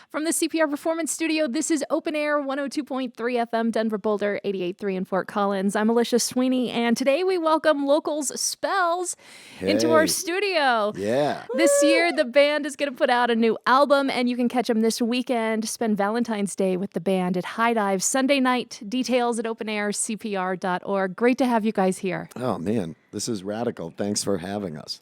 From the CPR Performance Studio, this is OpenAir 102.3 FM, Denver Boulder, 88.3 in Fort Collins. I'm Alicia Sweeney, and today we welcome Locals Spells into our studio. Yeah. This year, the band is going to put out a new album, and you can catch them this weekend. Spend Valentine's Day with the band at High Dive Sunday night. Details at openaircpr.org. Great to have you guys here. Oh, man, this is radical. Thanks for having us.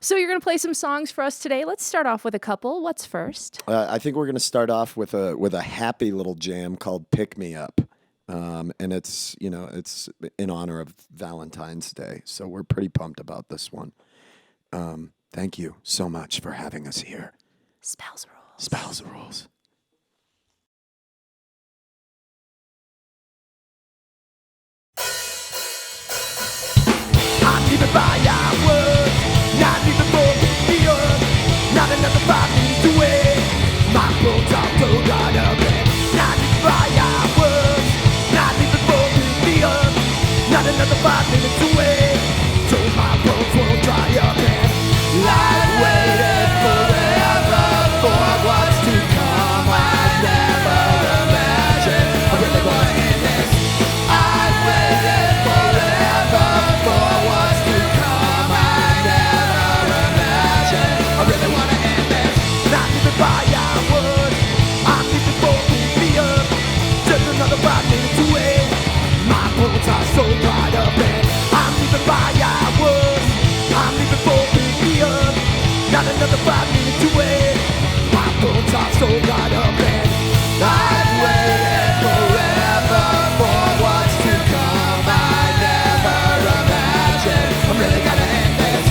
So you're going to play some songs for us today. Let's start off with a couple. What's first? I think we're going to start off with a happy little jam called "Pick Me Up," and it's in honor of Valentine's Day. So we're pretty pumped about this one. Thank you so much for having us here. Spells rules. Spells rules. I'm even by our words, not even for me up, not another 5 minutes away. My bones are so right up and not even by our words, not even for me up, not another 5 minutes away. So my bones won't dry up and I've waited forever for what's to come. I never imagined I really wanna end this. I've waited forever for what's to come. I never imagined I really wanna end this. Not even by our words, I'm leaving for me up. Just another 5 minutes away. My bones are so dried up and I'm leaving by our words. I'm leaving for me up. Not another 5 minutes away. My bones are so dried up and I've waited forever for what's to come. I never imagined I'm really gonna end this.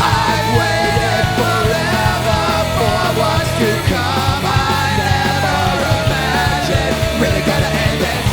I've waited forever for what's to come. I never imagined I'm really gonna end this.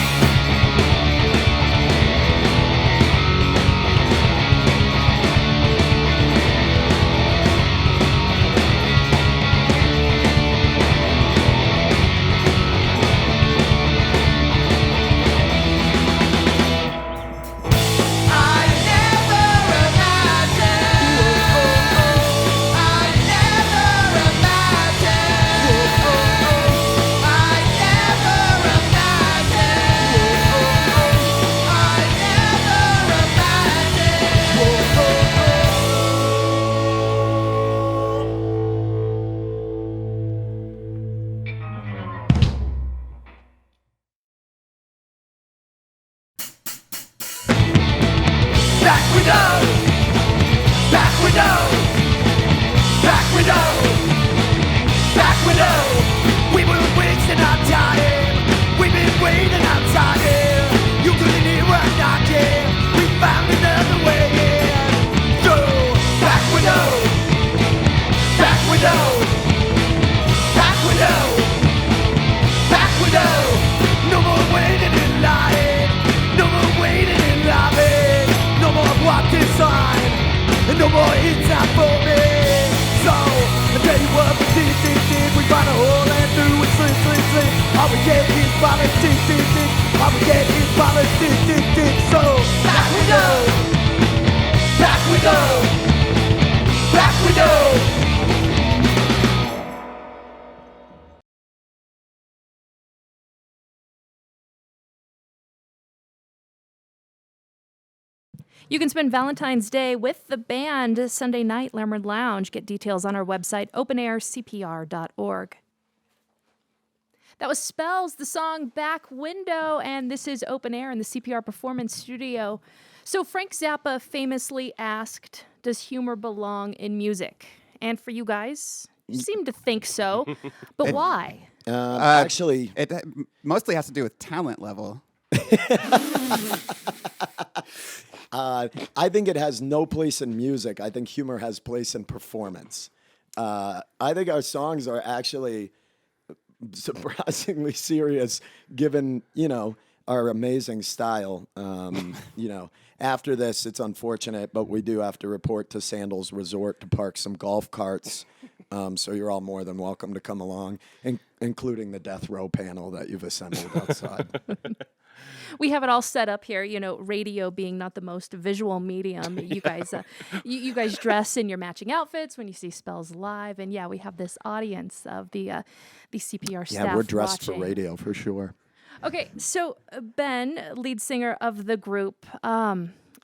Back we go, back we go, back we go, back we go. We were wasting our time, we've been waiting outside here. You couldn't hear us knocking, we found another way in. So, back we go, back we go, back we go, back we go. No more waiting in line, no more waiting in lobby. No more walk inside, and no more inside for me. So, I tell you what we did. We found a hole and through and sleep. All we get is politics, all we get is politics. So, back we go, back we go, back we go. You can spend Valentine's Day with the band Sunday night, Lamard Lounge. Get details on our website, openaircpr.org. That was Spells, the song Back Window, and this is Open Air in the CPR Performance Studio. So Frank Zappa famously asked, does humor belong in music? And for you guys, you seem to think so, but why? Actually, it mostly has to do with talent level. I think it has no place in music. I think humor has place in performance. I think our songs are actually surprisingly serious, given our amazing style. After this, it's unfortunate, but we do have to report to Sandals Resort to park some golf carts. So you're all more than welcome to come along, including the death row panel that you've assembled outside. We have it all set up here, you know, radio being not the most visual medium. You guys you guys dress in your matching outfits when you see Spells live, and yeah, we have this audience of the CPR staff. Yeah, we're dressed watching. for radio for sure. Okay, so Ben, lead singer of the group,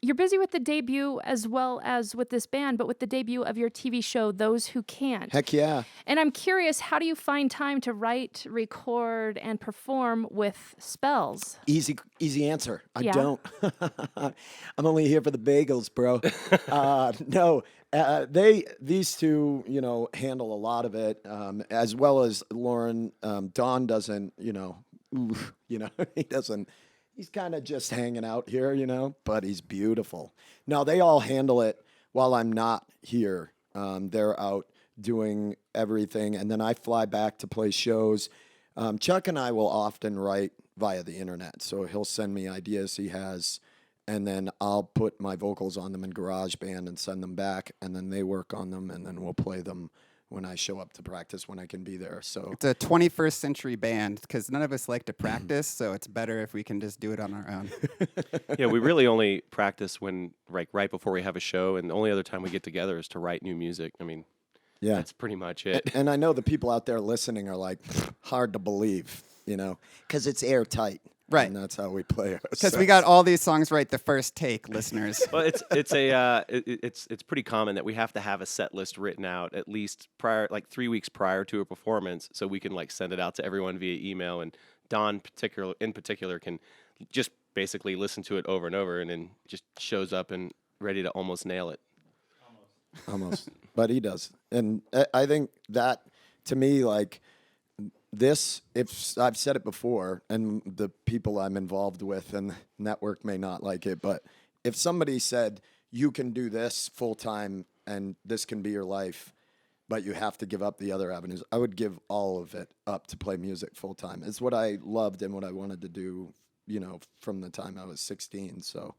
you're busy with the debut as well as with this band, but with the debut of your TV show, Those Who Can't. Heck yeah. And I'm curious, how do you find time to write, record, and perform with Spells? Easy answer. I Yeah. don't. I'm only here for the bagels, bro. No, these two, you know, handle a lot of it, as well as Lauren. Don doesn't, you know, he doesn't. He's kind of just hanging out here, you know, but he's beautiful. No, they all handle it while I'm not here. They're out doing everything, and then I fly back to play shows. Chuck and I will often write via the internet, so he'll send me ideas he has, and then I'll put my vocals on them in GarageBand and send them back, and then they work on them, and then we'll play them when I show up to practice when I can be there. So It's a 21st century band because none of us like to practice, so it's better if we can just do it on our own. Yeah, we really only practice when right before we have a show, and the only other time we get together is to write new music. I mean, yeah. that's pretty much it. And I know the people out there listening are like, hard to believe, you know, because it's airtight. Right. And that's how we play. Because we got all these songs right the first take, listeners. Well, it's pretty common that we have to have a set list written out at least prior, like 3 weeks prior to a performance, so we can like send it out to everyone via email. And Don in particular can just basically listen to it over and over, and then just shows up and ready to almost nail it. Almost. But he does. And I think that, to me, like, this, if I've said it before, and the people I'm involved with and the network may not like it, but if somebody said, you can do this full time and this can be your life, but you have to give up the other avenues, I would give all of it up to play music full time. It's what I loved and what I wanted to do, you know, from the time I was 16. So,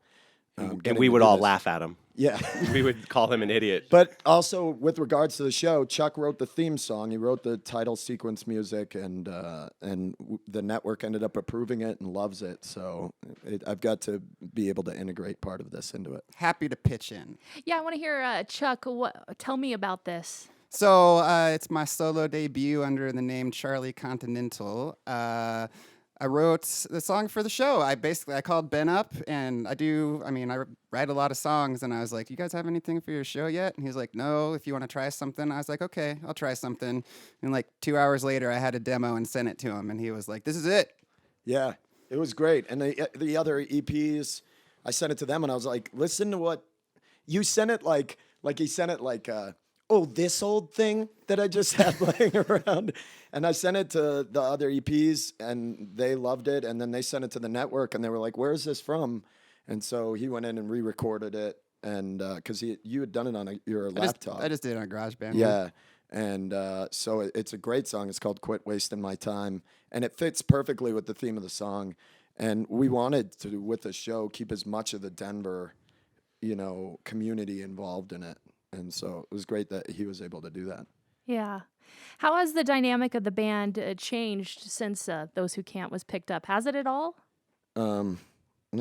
And getting we to would do all this- laugh at him. Yeah. We would call him an idiot. But also, with regards to the show, Chuck wrote the theme song. He wrote the title sequence music, and the network ended up approving it and loves it. So I've got to be able to integrate part of this into it. Happy to pitch in. Yeah, I want to hear, Chuck, tell me about this. So it's my solo debut under the name Charlie Continental. I wrote the song for the show. I called Ben up, and I write a lot of songs, and I was like, you guys have anything for your show yet? And he was like, no, if you want to try something. I was like, okay, I'll try something. And like 2 hours later, I had a demo and sent it to him, and he was like, this is it. Yeah, it was great. And the other EPs, I sent it to them, and I was like, listen to what you sent it like he sent it like, oh, this old thing that I just had laying around. And I sent it to the other EPs, and they loved it. And then they sent it to the network, and they were like, where is this from? And so he went in and re-recorded it, and because you had done it on your laptop. I just did it on GarageBand. Yeah. And so it's a great song. It's called Quit Wasting My Time. And it fits perfectly with the theme of the song. And we wanted to, with the show, keep as much of the Denver, you know, community involved in it. And so it was great that he was able to do that. Yeah. How has the dynamic of the band changed since Those Who Can't was picked up? Has it at all? No,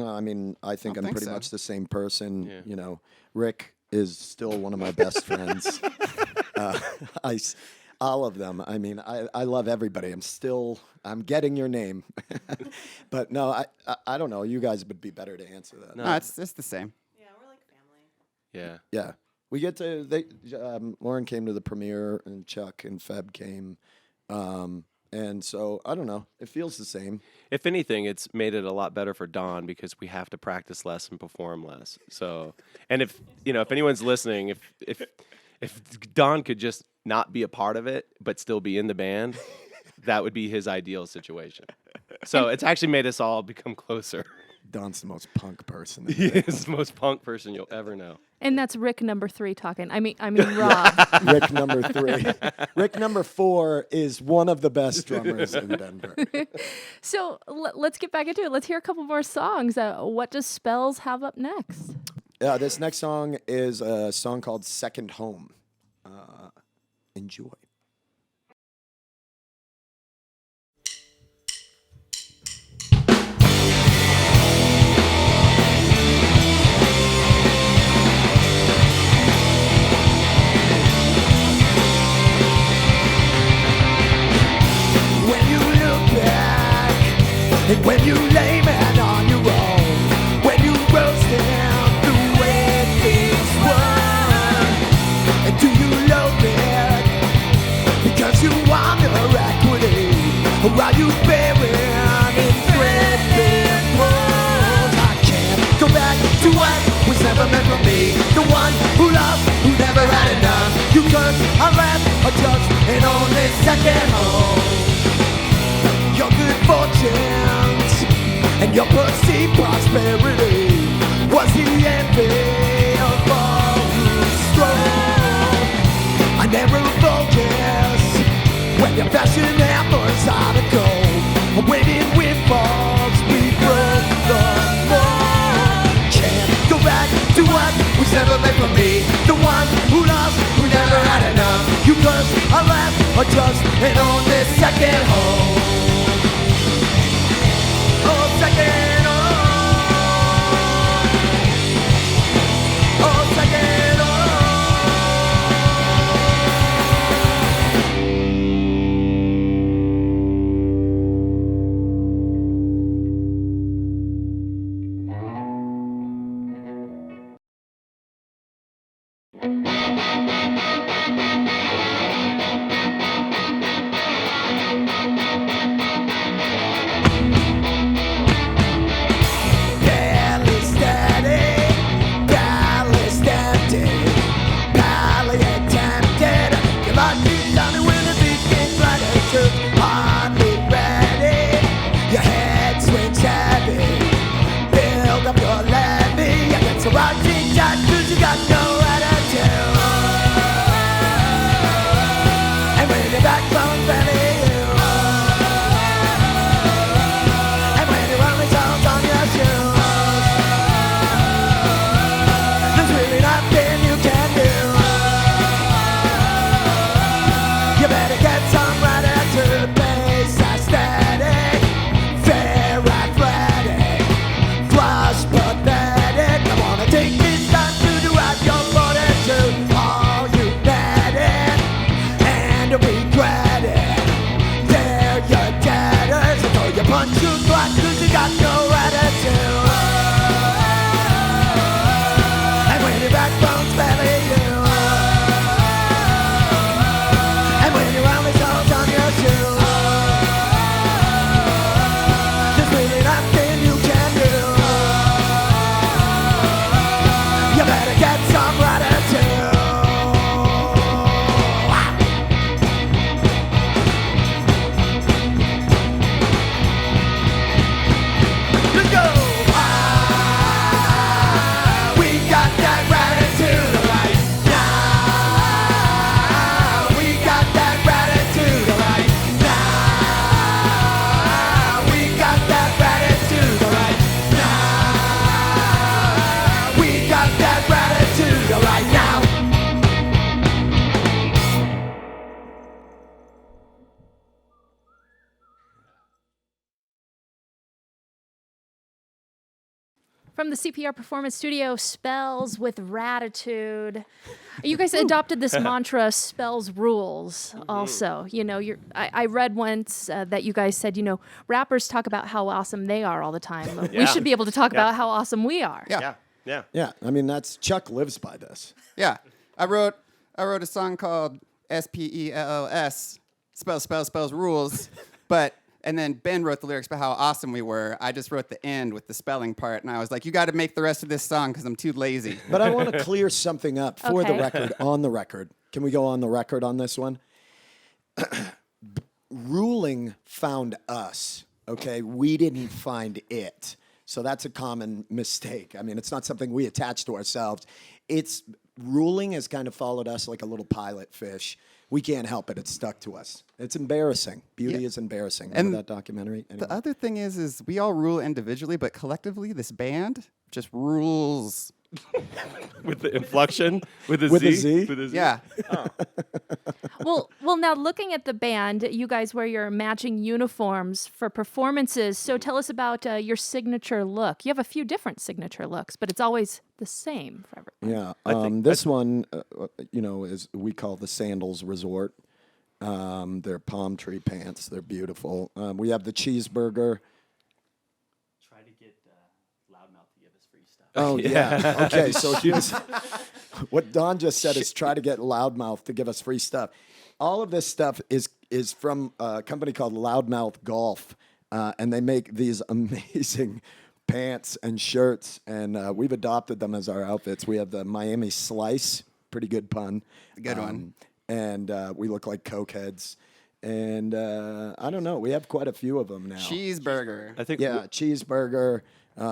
I mean, I think don't I'm think pretty so. much the same person. Yeah. You know, Rick is still one of my best friends. All of them. I mean, I love everybody. I'm getting your name. But no, I don't know. You guys would be better to answer that. No, it's the same. Yeah, we're like family. Yeah. Yeah. We get to, Lauren came to the premiere, and Chuck and Feb came. And so, I don't know. It feels the same. If anything, it's made it a lot better for Don because we have to practice less and perform less. So, and if anyone's listening, if Don could just not be a part of it but still be in the band, that would be his ideal situation. So it's actually made us all become closer. Don's the most punk person. He is the most punk person you'll ever know. And that's Rick number 3 talking. I mean Rob. Rick number 3. Rick number 4 is one of the best drummers in Denver. So let's get back into it. Let's hear a couple more songs. What does Spells have up next? This next song is a song called Second Home. Enjoy. And when you lay man on your own, when you roast down the way things were, and do you loathe it because you want your equity, or are you buried in threadbare walls? I can't go back to what was never meant for me. The one who loved, who never had enough. You curse, I laugh, I judge, and only second home. Your good fortunes and your perceived prosperity was the envy of all who's strong. I never focus when your fashion hammers out of gold. Waiting windfalls, we broke the mold. Can't go back to what was never meant for me. The one who lost, who never had enough. You curse, I laugh, I trust, and own this second home. Oh, second home. Oh, second Ballast steady, ballast empty, pally attempted. Your life keeps down and when the beat gets lighter, truth hardly ready. Your head swings heavy, build up your levy against the rotting tide, 'cause you got no attitude. And when your backbone's belly, and when your only sounds on your shoes, there's really nothing you can do. You better get some attitude, face aesthetic, fair athletic, flush pathetic. I wanna take this time to do out your fortitude. All you net it and regret it. They're your debtors, so you punch your clock 'cause you got no attitude. And when your backbone's belly you, and when your only soles on your shoes, there's really nothing you can do. You better get some attitude. Let's go! We got that attitude right now. We got that attitude right now. We got that attitude right now. We got that attitude right now. From the CPR Performance Studio, Spells with Ratitude. You guys adopted this mantra, Spells Rules, also. You know, I read once that you guys said, you know, rappers talk about how awesome they are all the time. We Yeah. should be able to talk about how awesome we are. Yeah. Yeah, I mean, that's Chuck lives by this. Yeah. I wrote a song called SPELLS, spells rules, but and then Ben wrote the lyrics about how awesome we were. I just wrote the end with the spelling part, and I was like, you got to make the rest of this song because I'm too lazy. But I want to clear something up for the Okay. record, on the record. Can we go on the record on this one? Ruling found us, okay? We didn't find it. So that's a common mistake. I mean, it's not something we attach to ourselves. It's ruling has kind of followed us like a little pilot fish. We can't help it. It's stuck to us. It's embarrassing. Beauty Yeah. is embarrassing. And Remember that documentary? Anyway. The other thing is we all rule individually, but collectively, this band just rules. With the inflection, with the With Z, the Z? with the Z. Yeah. Well, now looking at the band, you guys wear your matching uniforms for performances. So tell us about your signature look. You have a few different signature looks, but it's always the same for everyone. Yeah. This one, is we call the Sandals Resort. They're palm tree pants. They're beautiful. We have the cheeseburger Oh, yeah. Okay, so here's what Don just said is try to get Loudmouth to give us free stuff. All of this stuff is from a company called Loudmouth Golf, and they make these amazing pants and shirts, and we've adopted them as our outfits. We have the Miami Slice, pretty good pun. Good one. And we look like cokeheads. And I don't know, we have quite a few of them now. Cheeseburger. I think Yeah, cheeseburger,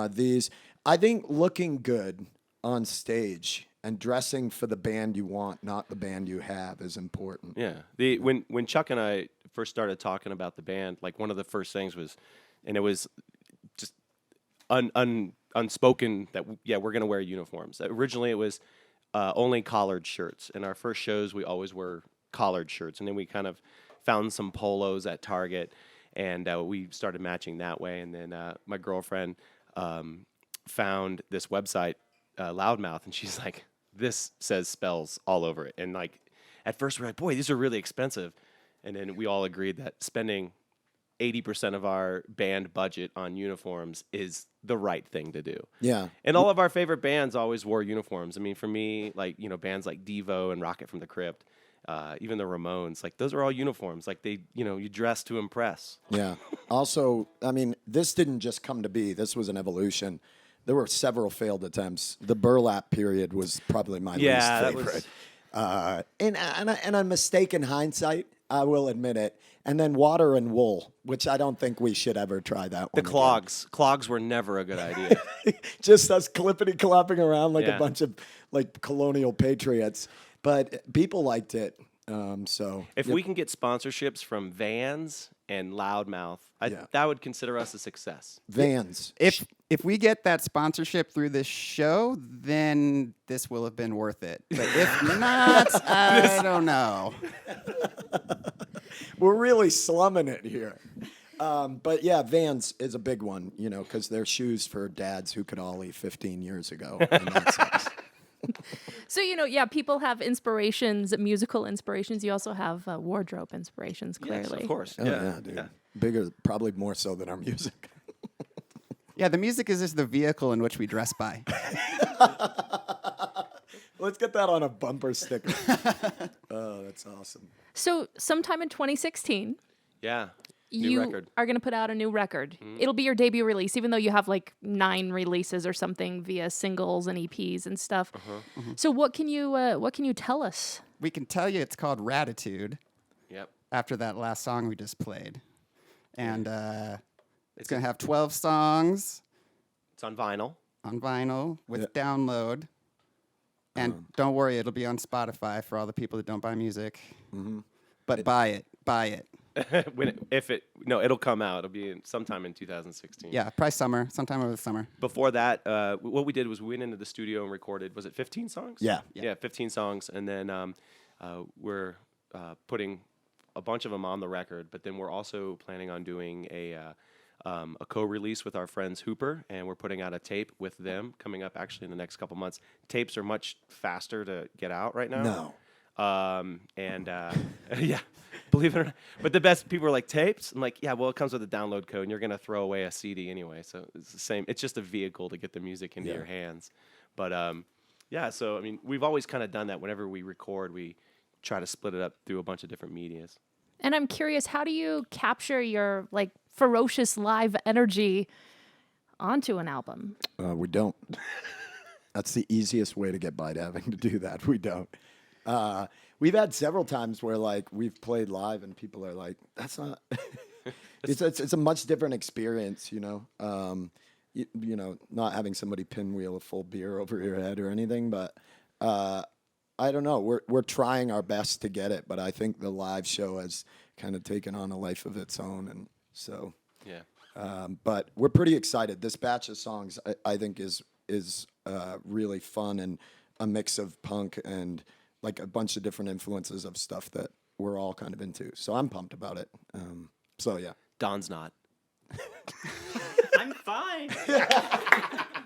these. I think looking good on stage and dressing for the band you want, not the band you have, is important. Yeah. When Chuck and I first started talking about the band, like one of the first things was, and it was just unspoken that we're gonna wear uniforms. Originally, it was only collared shirts. In our first shows, we always were collared shirts, and then we kind of found some polos at Target, and we started matching that way. And then my girlfriend found this website, Loudmouth, and she's like, "This says spells all over it." And like, at first we're like, "Boy, these are really expensive," and then we all agreed that spending 80% of our band budget on uniforms is the right thing to do. Yeah. And all of our favorite bands always wore uniforms. I mean, for me, like, bands like Devo and Rocket from the Crypt, even the Ramones, like, those are all uniforms. Like, they, you dress to impress. Yeah. Also, I mean, this didn't just come to be. This was an evolution. There were several failed attempts. The burlap period was probably my least that favorite. was- And a mistake in hindsight, I will admit it. And then water and wool, which I don't think we should ever try that The one. clogs. Clogs were never a good idea. Again. Just us clippity clopping around like Yeah. a bunch of like colonial patriots. But people liked it. So If we can get sponsorships from Vans and Loudmouth, Yeah. that would consider us a success. Vans. If we get that sponsorship through this show, then this will have been worth it. But if not, I don't know. We're really slumming it here. But yeah, Vans is a big one, because they're shoes for dads who could ollie 15 years ago. And that's us. So, people have inspirations, musical inspirations. You also have wardrobe inspirations, clearly. Yes, of course. Oh, yeah, dude. Bigger, probably more so than our music. Yeah, the music is just the vehicle in which we dress by. Let's get that on a bumper sticker. Oh, that's awesome. So, sometime in 2016, Yeah. New you record. are going to put out a new record. It'll be your debut release, even though you have like 9 releases or something via singles and EPs and stuff. So, what can you tell us? We can tell you it's called Ratitude Yep. after that last song we just played. And it's going to have 12 songs It's on vinyl. on vinyl with download. And don't worry, it'll be on Spotify for all the people that don't buy music. But buy it. Buy it. It'll come out. It'll be sometime in 2016. Yeah, probably summer, sometime over the summer. Before that, what we did was we went into the studio and recorded. Was it 15 songs? Yeah. Yeah, 15 songs, and then we're putting a bunch of them on the record. But then we're also planning on doing a co-release with our friends Hooper, and we're putting out a tape with them coming up actually in the next couple months. Tapes are much faster to get out right now. No. Yeah, believe it or not. But the best people are like, tapes? I'm like, yeah, well, it comes with a download code, and you're going to throw away a CD anyway. So it's the same. It's just a vehicle to get the music into your hands. But yeah, so, I mean, we've always kind of done that. Whenever we record, we try to split it up through a bunch of different medias. And I'm curious, how do you capture your like ferocious live energy onto an album? We don't. That's the easiest way to get by to having to do that. We don't. We've had several times where like we've played live and people are like, "That's not." It's a much different experience, not having somebody pinwheel a full beer over your head or anything. But I don't know. We're trying our best to get it, but I think the live show has kind of taken on a life of its own, and so Yeah. but we're pretty excited. This batch of songs, I think, is really fun and a mix of punk and like a bunch of different influences of stuff that we're all kind of into. So I'm pumped about it. So yeah. Don's not. I'm fine.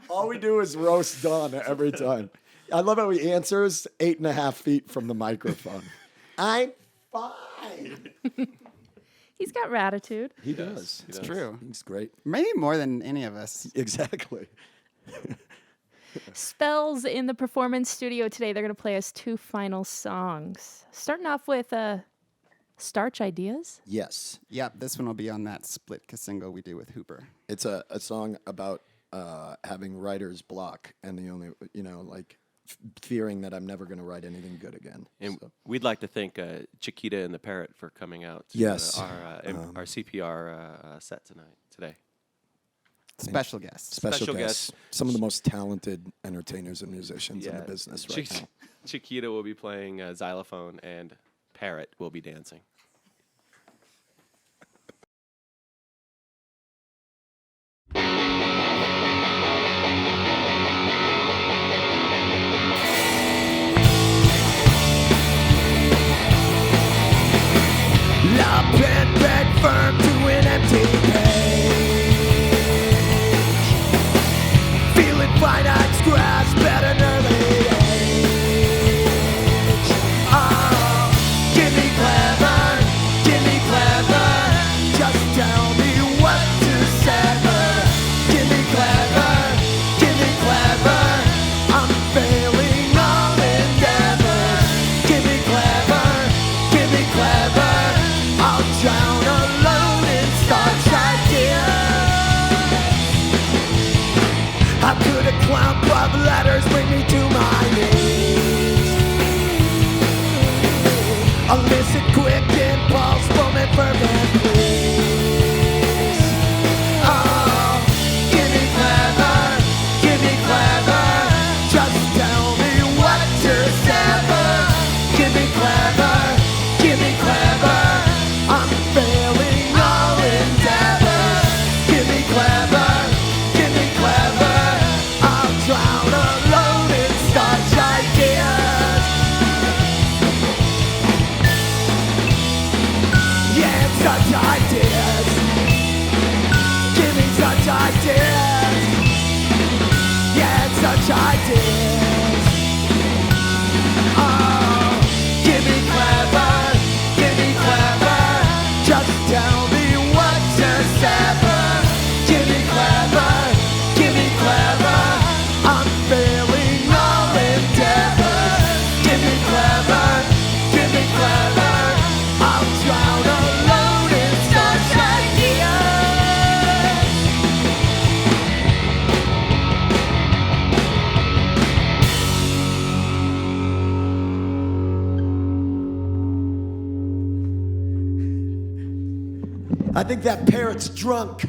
All we do is roast Don every time. I love how he answers 8.5 feet from the microphone. I'm fine. He's got Ratitude. He does. He It's does. true. He's great. Maybe more than any of us. Exactly. Spells in the performance studio today. They're going to play us 2 final songs. Starting off with Starch Ideas. Yes. Yep, this one will be on that split single we do with Hooper. It's a song about having writer's block and the only, fearing that I'm never going to write anything good again. And So. we'd like to thank Chiquita and the Parrot for coming out to Yes. our CPR set today. Special guest. Special Special guests. guest. Some of the most talented entertainers and musicians in the Yeah, business right now. Chiquita will be playing xylophone and Parrot will be dancing. Love pen back firm to an empty page. Feeling finite's grasp at an early age. Oh, give me clever, just tell me what to sever. Give me clever, I'm failing all endeavors. Give me clever, I'll drown alone in starch ideas. How could a clump of letters bring me to my knees? Illicit quick impulse, moment fervent please. Oh, give me clever, just tell me what to sever. Give me clever, I'm failing all endeavors. Give me clever, I'll drown alone in starch ideas. Yeah, such ideas. Give me such ideas. Yeah, such ideas. Oh, give me clever, just tell me what to sever. Give me clever, I'm failing all endeavors. Give me clever, I'll drown alone in such ideas. I think that parrot's drunk.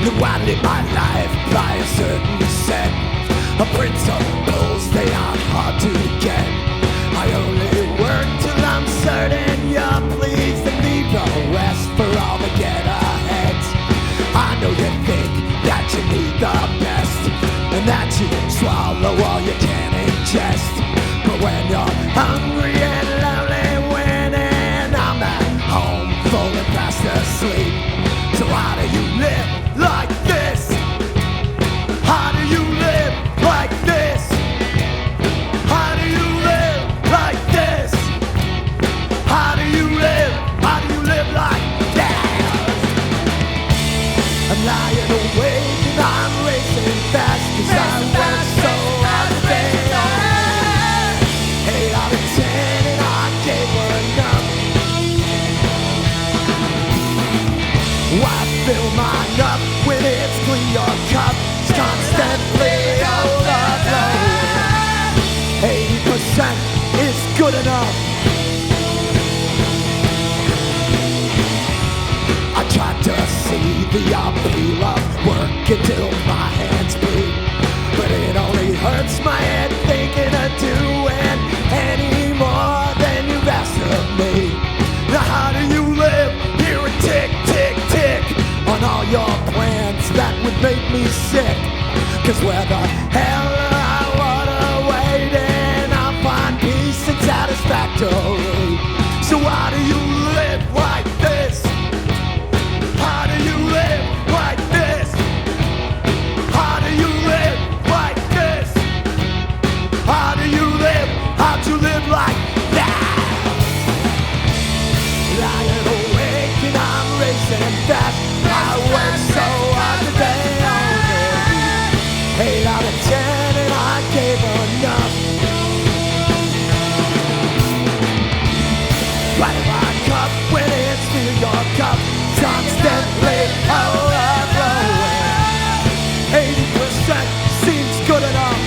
No, I live my life by a certain set of principles, they aren't hard to get. I only work till I'm certain you're pleased and leave the rest for all the get-aheads. I know you think that you need the best and that you swallow all you can ingest. But when you're hungry and lonely, winning, I'm at home full and fast asleep. So how do you live like this? How do you live like this? How do you live like this? How do you live like that? I'm lying awake and I'm racing fast, 'cause I work so hard today. 8 out of 10 and I gave one up. Why fill mine up when it's clean? Your cup's constantly overflowing. 80% is good enough. I tried to see the appeal of work until my hands bleed, but it only hurts my head thinking of doing any more than you've asked of me. Now how do you live me sick. Cause where the hell I wanna wait and I'll find peace and satisfactory. So how do you live like this? How do you live like this? How do you live like this? How do you live? How'd you live like that? Lying awake and I'm racing fast. I work so hard today only 8 out of 10 and I gave enough. Right in my cup when it's fill your cup constantly overflowing. 80% seems good enough.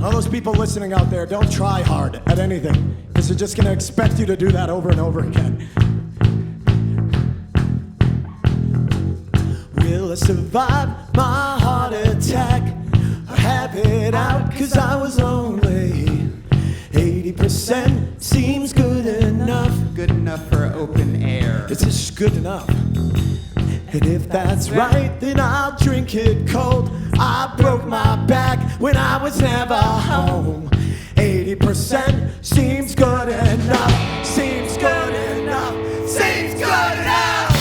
All those people listening out there, don't try hard at anything, because they're just going to expect you to do that over and over again. Will I survive my heart attack? I have it out because I was lonely. 80% seems good enough. Good enough for open air. It's just good enough. And if that's right, then I'll drink it cold. I broke my back when I was never home. 80% seems good enough. Seems good enough. Seems good enough.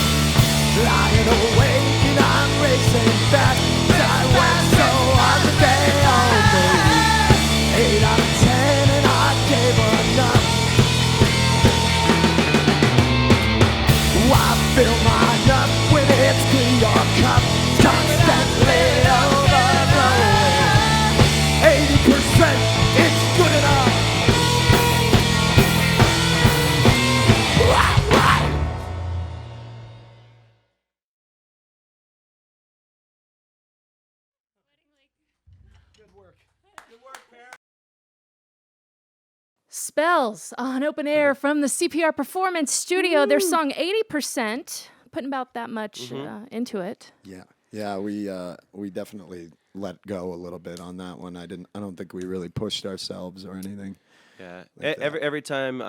Lying awake and I'm racing fast. I went so hard today only 8 out of 10 and I gave enough. I fill mine up when it's clean your cup constantly overflowing. 80% it's good enough. Spells on Open Air from the CPR Performance Studio. Their song 80%, putting about that much into it. Yeah, we definitely let go a little bit on that one. I don't think we really pushed ourselves or anything. Yeah. Like that. Every time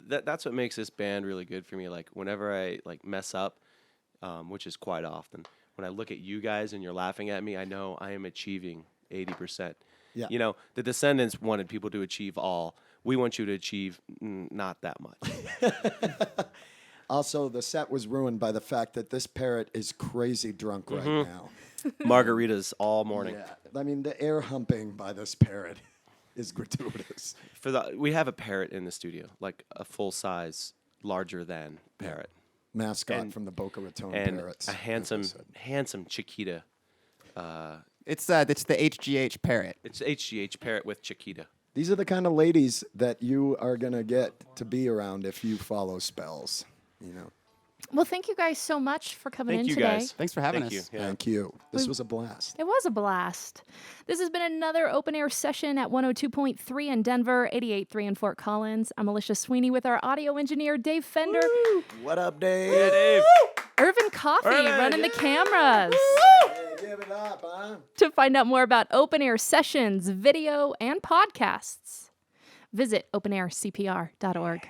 that's what makes this band really good for me. Like whenever I mess up, which is quite often, when I look at you guys and you're laughing at me, I know I am achieving 80%. Yeah. You know, the Descendants wanted people to achieve all. We want you to achieve not that much. Also, the set was ruined by the fact that this parrot is crazy drunk right now. Margaritas all morning. Yeah, I mean, the air humping by this parrot is gratuitous. We have a parrot in the studio, like a full size, larger than parrot, Mascot from the Boca Raton and Parrots. a as I said. handsome Chiquita. It's the HGH parrot. It's HGH parrot with Chiquita. These are the kind of ladies that you are going to get to be around if you follow spells, you know. Well, thank you guys so much for coming Thank in you today. guys. Thanks for having Thank us. you. Yeah. Thank you. This was a blast. It was a blast. This has been another Open Air session at 102.3 in Denver, 88.3 in Fort Collins. I'm Alicia Sweeney with our audio engineer, Dave Fender. What up, Dave? Yeah, Dave. Irvin Coffey running the cameras. Hey, give it up, huh? To find out more about Open Air sessions, video, and podcasts, visit openaircpr.org.